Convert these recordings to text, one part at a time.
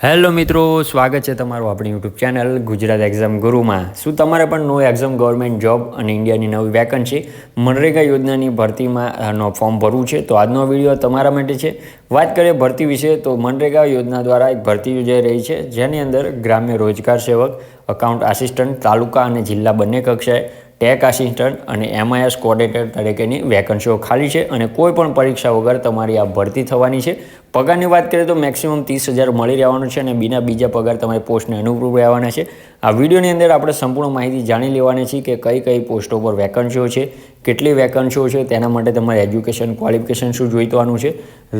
Hello મિત્રો, સ્વાગત છે તમારું આપણી યુટ્યુબ ચેનલ ગુજરાત એક્ઝામ ગુરુમાં. શું તમારે પણ નો એક્ઝામ ગવર્મેન્ટ જોબ અને ઇન્ડિયાની નવી વેકન્સી મનરેગા યોજનાની ભરતીમાં ફોર્મ ભરવું છે? તો આજનો વિડીયો તમારા માટે છે. વાત કરીએ ભરતી વિશે તો મનરેગા યોજના દ્વારા એક ભરતી યોજાઈ રહી છે, જેની અંદર ગ્રામ્ય રોજગાર સેવક, અકાઉન્ટ આસિસ્ટન્ટ, તાલુકા અને જિલ્લા બંને કક્ષાએ ટેક આસિસ્ટન્ટ અને MIS કોઓર્ડિનેટર તરીકેની વેકન્સીઓ ખાલી છે અને કોઈ પણ પરીક્ષા વગર તમારી આ ભરતી થવાની છે. પગારની વાત કરીએ તો મેક્સિમમ 30,000 મળી રહેવાનું છે અને બીજા પગાર તમારી પોસ્ટને અનુરૂપ રહેવાના છે. આ વિડીયોની અંદર આપણે સંપૂર્ણ માહિતી જાણી લેવાની છે કે કઈ પોસ્ટો પર વેકન્સીઓ છે, કેટલી વેકન્સીઓ છે, તેના માટે તમારે એજ્યુકેશન ક્વોલિફિકેશન શું જોઈવાનું છે,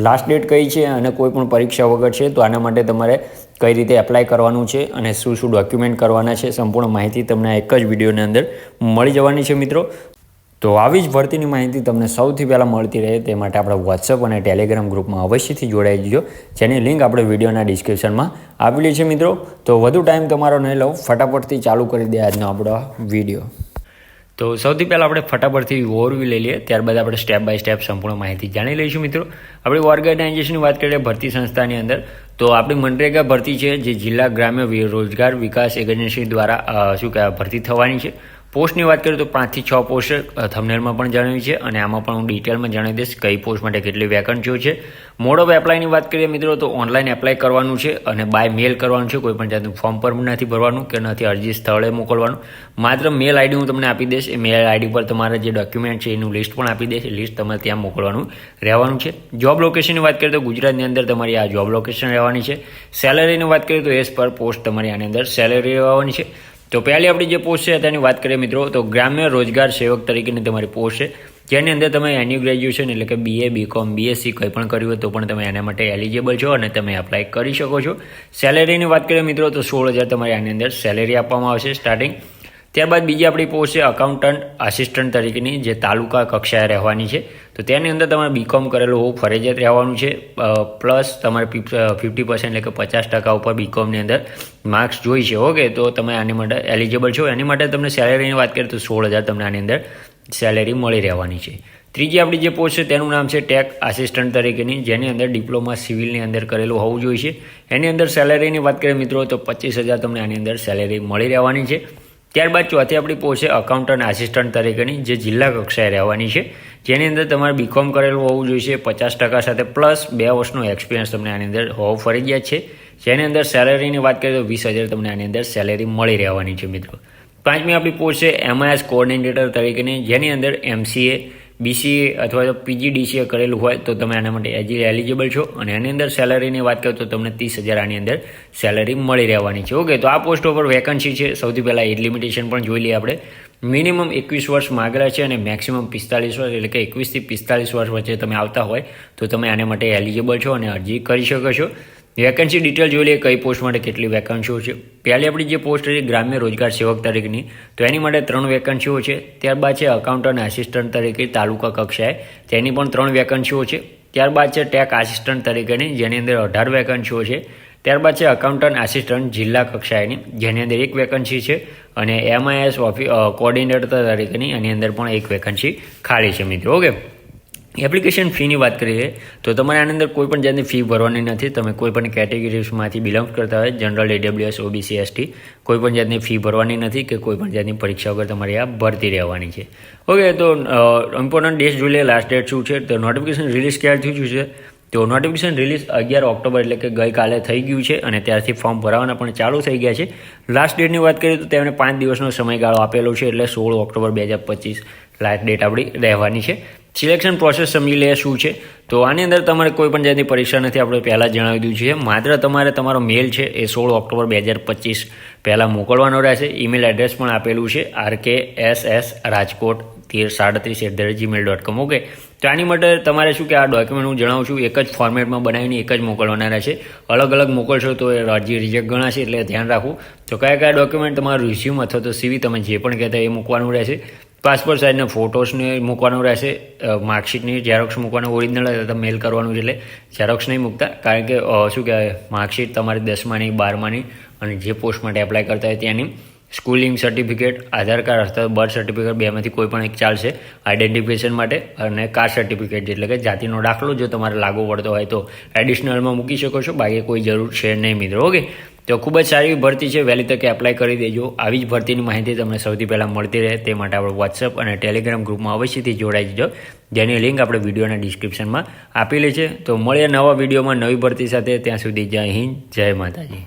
લાસ્ટ ડેટ કઈ છે અને કોઈ પણ પરીક્ષા વગર છે તો આના માટે તમારે કઈ રીતે એપ્લાય કરવાનું છે અને શું ડોક્યુમેન્ટ કરવાના છે, સંપૂર્ણ માહિતી તમને એક જ વિડીયોની અંદર મળી જવાની છે મિત્રો. તો આવી જ ભરતીની માહિતી તમને સૌથી પહેલાં મળતી રહે તે માટે આપણે વોટ્સઅપ અને ટેલિગ્રામ ગ્રુપમાં અવશ્યથી જોડાઈ જજો, જેની લિંક આપણે વિડીયોના ડિસ્ક્રિપ્શનમાં આપેલી છે મિત્રો. તો વધુ ટાઈમ તમારો નહીં લઉં, ફટાફટથી ચાલુ કરી દે આજનો આપણો વિડીયો. તો સૌથી પહેલાં આપણે ફટાફટથી ઓવરવ્યૂ લઈ લઈએ, ત્યારબાદ આપણે સ્ટેપ બાય સ્ટેપ સંપૂર્ણ માહિતી જાણી લઈશું મિત્રો. આપણે ઓર્ગેનાઇઝેશનની વાત કરીએ ભરતી સંસ્થાની અંદર તો આપણી મનરેગા ભરતી છે જે જિલ્લા ગ્રામ્ય રોજગાર વિકાસ એજન્સી દ્વારા ભરતી થવાની છે. પોસ્ટની વાત કરીએ તો 5 થી 6 પોસ્ટ થંબનેલમાં પણ જણાવી છે અને આમાં પણ હું ડિટેલમાં જણાવી દઈશ કઈ પોસ્ટ માટે કેટલી વેકન્સીઓ છે. મોડ ઓફ એપ્લાયની વાત કરીએ મિત્રો તો ઓનલાઈન એપ્લાય કરવાનું છે અને બાય મેલ કરવાનું છે. કોઈ પણ જાતનું ફોર્મ પર નથી ભરવાનું કે નથી અરજી સ્થળે મોકલવાનું. માત્ર મેલ આઈડી હું તમને આપી દઈશ. એ મેલ આઈડી પર તમારા જે ડોક્યુમેન્ટ છે એનું લિસ્ટ પણ આપી દઈશ. લિસ્ટ તમારે ત્યાં મોકલવાનું રહેવાનું છે. જોબ લોકેશનની વાત કરીએ તો ગુજરાતની અંદર તમારી આ જોબ લોકેશન રહેવાની છે. સેલેરીની વાત કરીએ તો એઝ પર પોસ્ટ તમારી આની અંદર સેલેરી રહેવાની છે. તો પહેલી આપણી જે પોસ્ટ છે તેની વાત કરીએ મિત્રો તો ગ્રામ્ય રોજગાર સેવક તરીકેની તમારી પોસ્ટ છે, જેની અંદર તમે એન્યુ ગ્રેજ્યુએશન એટલે કે BA, BCom, BSc કંઈ પણ કર્યું હોય તો પણ તમે એના માટે એલિજિબલ છો અને તમે એપ્લાય કરી શકો છો. સેલેરીની વાત કરીએ મિત્રો તો 16,000 તમારી આની અંદર સેલેરી આપવામાં આવશે સ્ટાર્ટિંગ. ત્યારબાદ બીજી આપણી પોસ્ટ છે અકાઉન્ટન્ટ આસિસ્ટન્ટ તરીકેની, જે તાલુકા કક્ષાએ રહેવાની છે. તો તેની અંદર તમારે BCom કરેલું હોવું ફરજિયાત રહેવાનું છે, પ્લસ તમારે 50% એટલે કે 50% ઉપર BComની અંદર માર્ક્સ જોઈ છે. ઓકે, તો તમે આની માટે એલિજિબલ છો. એની માટે તમને સેલેરીની વાત કરીએ તો 16,000 તમને આની અંદર સેલેરી મળી રહેવાની છે. ત્રીજી આપણી જે પોસ્ટ છે તેનું નામ છે ટેક આસિસ્ટન્ટ તરીકેની, જેની અંદર ડિપ્લોમા સિવિલની અંદર કરેલું હોવું જોઈએ છે. એની અંદર સેલેરીની વાત કરીએ મિત્રો તો 25,000 તમને આની અંદર સેલેરી મળી રહેવાની છે. ત્યારબાદ ચોથી આપણી પોસ્ટ છે અકાઉન્ટન્ટ આસિસ્ટન્ટ તરીકેની, જે જિલ્લા કક્ષાએ રહેવાની છે, જેની અંદર તમારે BCom કરેલું હોવું જોઈએ 50% સાથે પ્લસ 2 વર્ષનો એક્સપિરિયન્સ તમને આની અંદર હોવું ફરજિયાત છે. જેની અંદર સેલેરીની વાત કરીએ તો 20,000 તમને આની અંદર સેલેરી મળી રહેવાની છે મિત્રો. પાંચમી આપણી પોસ્ટ છે MIS કોઓર્ડિનેટર તરીકેની, જેની અંદર MCA, BCA અથવા તો PGDCA કરેલું હોય તો તમે આના માટે એલિજિબલ છો અને એની અંદર સેલેરીની વાત કરીએ તો તમને 30,000 આની અંદર સેલેરી મળી રહેવાની છે. ઓકે, તો આ પોસ્ટો પર વેકન્સી છે. સૌથી પહેલાં એજ લિમિટેશન પણ જોઈ લઈએ આપણે. મિનિમમ 21 વર્ષ માગેલા છે અને મેક્સિમમ 45 વર્ષ એટલે કે 21 થી 45 વર્ષ વચ્ચે તમે આવતા હોય તો તમે આના માટે એલિજિબલ છો અને અરજી કરી શકો છો. વેકન્સી ડિટેલ જોઈ લઈએ કઈ પોસ્ટ માટે કેટલી વેકન્સીઓ છે. પહેલી આપણી જે પોસ્ટ છે ગ્રામ્ય રોજગાર સેવક તરીકેની, તો એની માટે 3 વેકન્સીઓ છે. ત્યારબાદ છે અકાઉન્ટન્ટ આસિસ્ટન્ટ તરીકે તાલુકા કક્ષાએ, તેની પણ 3 વેકન્સીઓ છે. ત્યારબાદ છે ટેક આસિસ્ટન્ટ તરીકેની, જેની અંદર 18 વેકન્સીઓ છે. ત્યારબાદ છે અકાઉન્ટન્ટ આસિસ્ટન્ટ જિલ્લા કક્ષાએની, જેની અંદર 1 વેકન્સી છે અને MIS કોઓર્ડિનેટર તરીકેની એની અંદર પણ 1 વેકન્સી ખાલી છે મિત્રો. ઓકે, એપ્લિકેશન ફીની વાત કરીએ તો તમારે આની અંદર કોઈ પણ જાતની ફી ભરવાની નથી. તમે કોઈ પણ કેટેગરીઝમાંથી બિલોંગ કરતા હોય, જનરલ, AWS, OBC, ST, કોઈ પણ જાતની ફી ભરવાની નથી કે કોઈ પણ જાતની પરીક્ષા વગર તમારી આ ભરતી રહેવાની છે. ઓકે, તો ઇમ્પોર્ટન્ટ ડેટ જોઈ લઈએ, લાસ્ટ ડેટ શું છે. તો નોટિફિકેશન રિલીઝ ક્યારે થયું છે? તો નોટિફિકેશન રિલીઝ 11 ઓક્ટોબર એટલે કે ગઈકાલે થઈ ગયું છે અને ત્યારથી ફોર્મ ભરાવાના પણ ચાલુ થઈ ગયા છે. લાસ્ટ ડેટની વાત કરીએ તો તેમણે 5 દિવસનો સમયગાળો આપેલો છે એટલે 16 ઓક્ટોબર 2025 લાસ્ટ ડેટ આપણી રહેવાની છે. સિલેક્શન પ્રોસેસ સમજી લે શું છે. તો આની અંદર તમારે કોઈ પણ જાતની પરીક્ષા નથી, આપણે પહેલાં જણાવી દીધું છે. માત્ર તમારે તમારો મેલ છે એ 16 ઓક્ટોબર 2025 પહેલાં મોકલવાનો રહેશે. ઈમેલ એડ્રેસ પણ આપેલું છે rkssrajkot1337@gmail.com. ઓકે, તો આની માટે તમારે શું કે આ ડોક્યુમેન્ટ હું જણાવું છું એક જ ફોર્મેટમાં બનાવીને એક જ મોકલવાના રહેશે. અલગ અલગ મોકલશો તો એ અરજી રિજેક્ટ ગણાશે, એટલે ધ્યાન રાખવું. તો કયા ડોક્યુમેન્ટ તમારું રિઝ્યુમ અથવા તો CV તમે જે પણ કહેતા એ મૂકવાનું રહેશે. પાસપોર્ટ સાઇઝના ફોટોસને મૂકવાનું રહેશે. માર્કશીટની ઝેરોક્સ મૂકવાનું, ઓરિજિનલ તમે મેલ કરવાનું છે એટલે ઝેરોક્સ નહીં મૂકતા, કારણ કે શું કહેવાય માર્કશીટ તમારી 10માની 12માની અને જે પોસ્ટ માટે એપ્લાય કરતા હોય ત્યાંની સ્કૂલિંગ સર્ટિફિકેટ, આધાર કાર્ડ અથવા બર્થ સર્ટિફિકેટ બેમાંથી કોઈ પણ એક ચાલશે આઈડેન્ટિફિકેશન માટે, અને કાસ્ટ સર્ટિફિકેટ એટલે કે જાતિનો દાખલો જો તમારે લાગુ પડતો હોય તો એડિશનલમાં મૂકી શકો છો, બાકી કોઈ જરૂર છે નહીં મિત્રો. ઓકે, તો ખૂબ જ સારી ભરતી છે, વહેલી તકે એપ્લાય કરી દેજો. આવી જ ભરતીની માહિતી તમને સૌથી પહેલાં મળતી રહે તે માટે આપણે વોટ્સઅપ અને ટેલિગ્રામ ગ્રુપમાં અવશ્યથી જોડાઈ જજો, જેની લિંક આપણે વિડીયોના ડિસ્ક્રિપ્શનમાં આપેલી છે. તો મળીએ નવા વિડીયોમાં નવી ભરતી સાથે. ત્યાં સુધી જય હિન્દ, જય માતાજી.